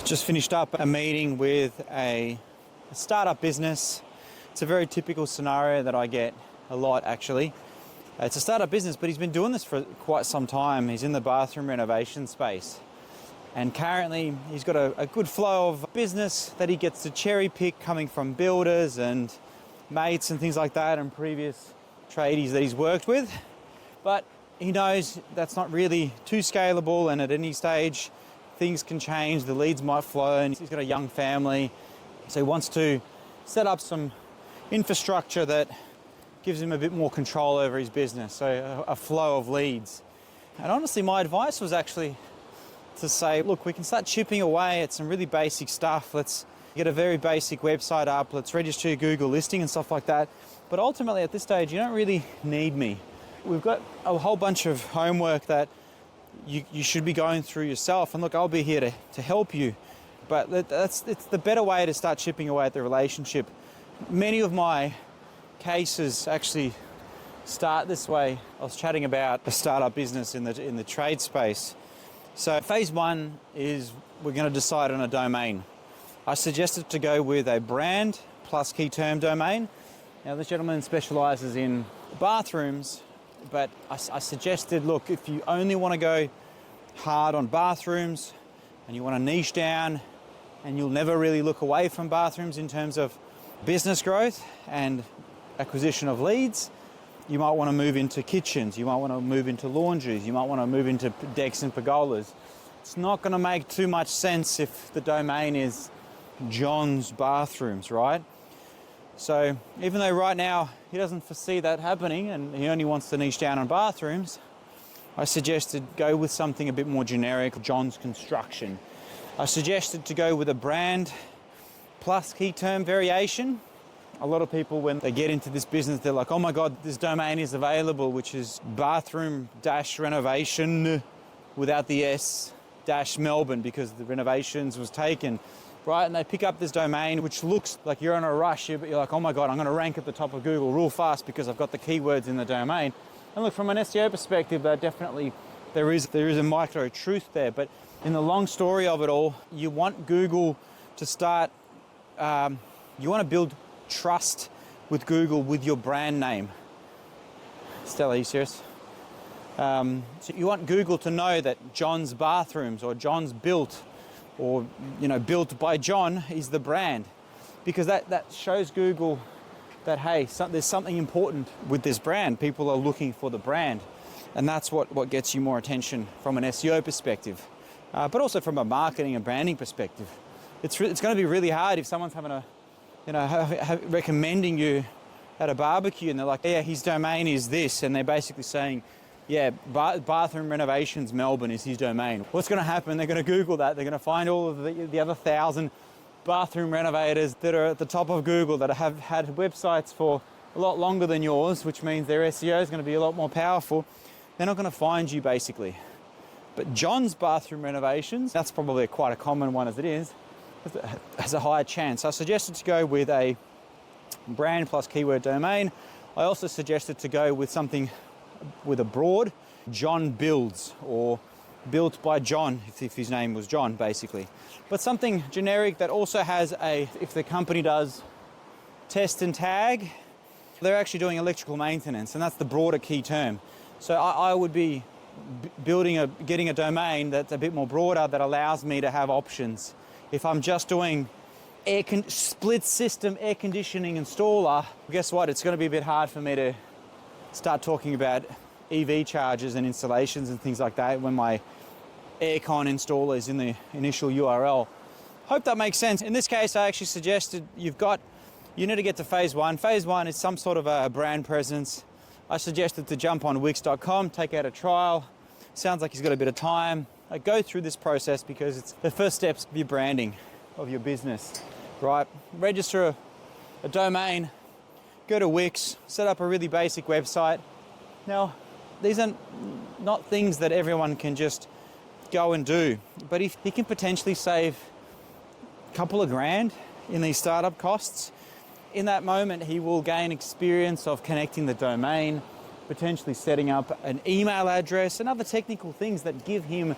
Just finished up a meeting with a startup business. It's a very typical scenario that I get a lot, actually. It's a startup business, but he's been doing this for quite some time. He's in the bathroom renovation space. And currently he's got a good flow of business that he gets to cherry pick coming from builders and mates and things like that and previous tradies that he's worked with. But he knows that's not really too scalable, and at any stage things can change, the leads might flow, and he's got a young family. So he wants to set up some infrastructure that gives him a bit more control over his business, so a flow of leads. And honestly, my advice was actually to say, look, we can start chipping away at some really basic stuff. Let's get a very basic website up, let's register your Google listing and stuff like that. But ultimately at this stage, you don't really need me. We've got a whole bunch of homework that you should be going through yourself, and look, I'll be here to help you. But it's the better way to start chipping away at the relationship. Many of my cases actually start this way. I was chatting about a startup business in the trade space. So phase one is we're going to decide on a domain. I suggested to go with a brand plus key term domain. Now this gentleman specializes in bathrooms, but I suggested, look, if you only want to go hard on bathrooms and you want to niche down and you'll never really look away from bathrooms in terms of business growth and acquisition of leads, you might want to move into kitchens, you might want to move into laundries, you might want to move into decks and pergolas. It's not going to make too much sense if the domain is John's Bathrooms, right? So even though right now he doesn't foresee that happening and he only wants to niche down on bathrooms, I suggested go with something a bit more generic, John's Construction. I suggested to go with a brand plus key term variation. A lot of people, when they get into this business, they're like, oh my God, this domain is available, which is bathroom-renovation without the S-Melbourne because the renovations was taken. Right, and they pick up this domain which looks like you're in a rush, but you're like, oh my God, I'm going to rank at the top of Google real fast because I've got the keywords in the domain. And look, from an SEO perspective, there is a micro truth there. But in the long story of it all, you want Google to start, you want to build trust with Google with your brand name. Stella, are you serious? So you want Google to know that John's Bathrooms or John's Built, or Built by John is the brand, because that shows Google that, hey, there's something important with this brand. People are looking for the brand, and that's what gets you more attention from an SEO perspective, but also from a marketing and branding perspective. It's going to be really hard if someone's having recommending you at a barbecue and they're like, yeah, his domain is this, and they're basically saying, yeah, Bathroom Renovations Melbourne is his domain. What's going to happen? They're going to Google that. They're going to find all of the other 1,000 bathroom renovators that are at the top of Google that have had websites for a lot longer than yours, which means their SEO is going to be a lot more powerful. They're not going to find you, basically. But John's Bathroom Renovations, that's probably quite a common one as it is, has a higher chance. I suggested to go with a brand plus keyword domain. I also suggested to go with something with a broad John Builds, or Built by John, if his name was John, basically. But something generic that also has if the company does test and tag, they're actually doing electrical maintenance, and that's the broader key term. So I would be getting a domain that's a bit more broader that allows me to have options. If I'm just doing split system air conditioning installer, guess what? It's going to be a bit hard for me to start talking about EV chargers and installations and things like that when my aircon installer is in the initial URL. Hope that makes sense. In this case, I actually suggested you need to get to phase one. Phase one is some sort of a brand presence. I suggested to jump on Wix.com, take out a trial. Sounds like he's got a bit of time. I go through this process because it's the first steps of your branding of your business, right? Register a domain, go to Wix, set up a really basic website. Now, these are not things that everyone can just go and do, but if he can potentially save a couple of grand in these startup costs, in that moment he will gain experience of connecting the domain, potentially setting up an email address and other technical things that give him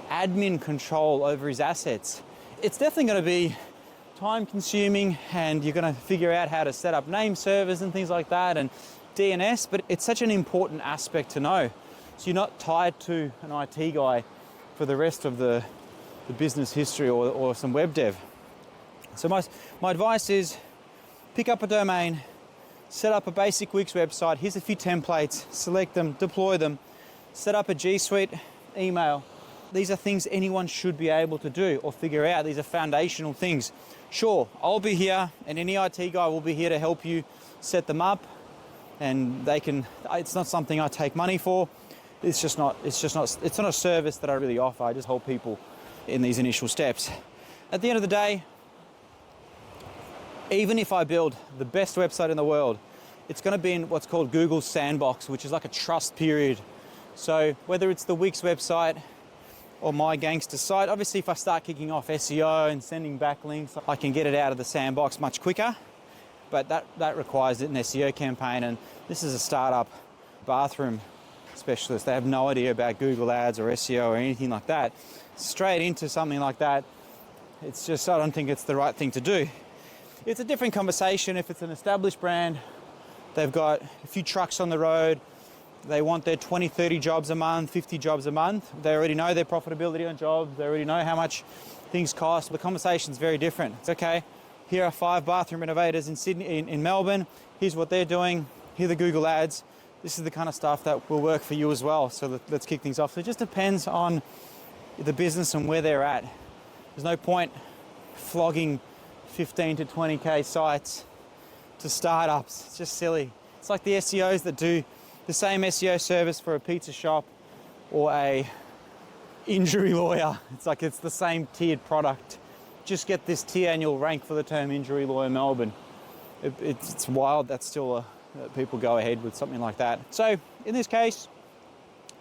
admin control over his assets. it's definitely going to be time consuming, and you're going to figure out how to set up name servers and things like that and DNS, but it's such an important aspect to know. So you're not tied to an IT guy for the rest of the business history or some web dev. So my advice is pick up a domain, set up a basic Wix website. Here's a few templates, select them, deploy them, set up a G Suite email. These are things anyone should be able to do or figure out. These are foundational things. Sure, I'll be here and any IT guy will be here to help you set them up, and it's not something I take money for. It's not a service that I really offer. I just help people in these initial steps. At the end of the day, even if I build the best website in the world, it's going to be in what's called Google's sandbox, which is like a trust period. So whether it's the Wix website or my gangster site, obviously if I start kicking off SEO and sending backlinks, I can get it out of the sandbox much quicker, but that requires an SEO campaign, and this is a startup bathroom specialist. They have no idea about Google ads or SEO or anything like that. Straight into something like that, it's just, I don't think it's the right thing to do. It's a different conversation if it's an established brand. They've got a few trucks on the road. They want their 20, 30 jobs a month, 50 jobs a month. They already know their profitability on jobs. They already know how much things cost. The conversation's very different. It's okay, here are 5 bathroom renovators in Sydney, in Melbourne. Here's what they're doing. Here are the Google ads. This is the kind of stuff that will work for you as well. So let's kick things off. So it just depends on the business and where they're at. There's no point flogging 15 to 20K sites to startups. It's just silly. It's like the SEOs that do the same SEO service for a pizza shop or a injury lawyer. It's like it's the same tiered product. Just get this tier and you'll rank for the term injury lawyer Melbourne. It's wild. That's still people go ahead with something like that. So in this case,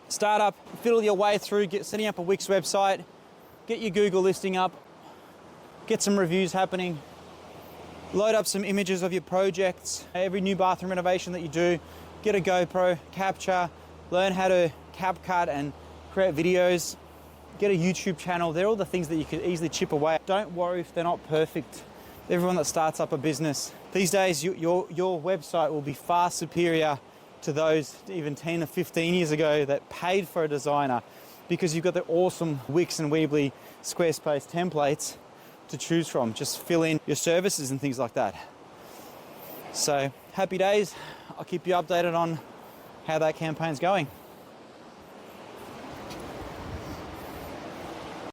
startup, fiddle your way through, setting up a Wix website, get your Google listing up, get some reviews happening, load up some images of your projects. Every new bathroom renovation that you do, get a GoPro, capture, learn how to CapCut and create videos, get a YouTube channel. They're all the things that you could easily chip away. Don't worry if they're not perfect. Everyone that starts up a business, these days your website will be far superior to those even 10 or 15 years ago that paid for a designer, because you've got the awesome Wix and Weebly Squarespace templates to choose from. Just fill in your services and things like that. So happy days. I'll keep you updated on how that campaign's going.